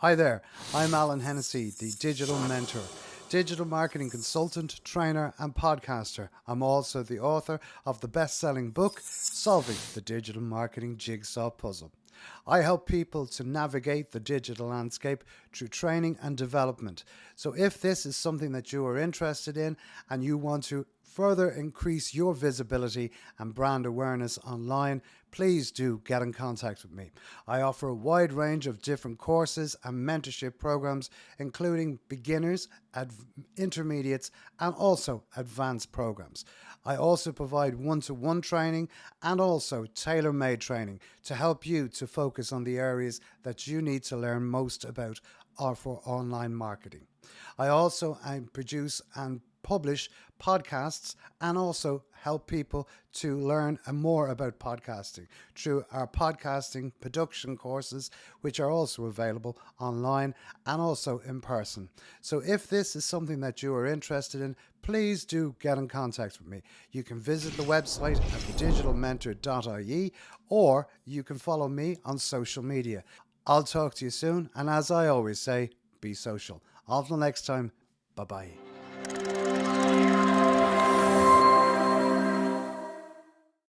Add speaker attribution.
Speaker 1: Hi there, I'm Alan Hennessy, the digital mentor, digital marketing consultant, trainer, and podcaster. I'm also the author of the best selling book, Solving the Digital Marketing Jigsaw Puzzle. I help people to navigate the digital landscape through training and development. So, if this is something that you are interested in and you want to further increase your visibility and brand awareness online, please do get in contact with me. I offer a wide range of different courses and mentorship programs, including beginners, intermediates, and also advanced programs. I also provide one-to-one training and also tailor-made training to help you to focus on the areas that you need to learn most about or for online marketing. I produce and publish podcasts and also help people to learn more about podcasting through our podcasting production courses, which are also available online and also in person. So if this is something that you are interested in, please do get in contact with me. You can visit the website at thedigitalmentor.ie, or you can follow me on social media. I'll talk to you soon, and as I always say, be social. Until next time, bye bye.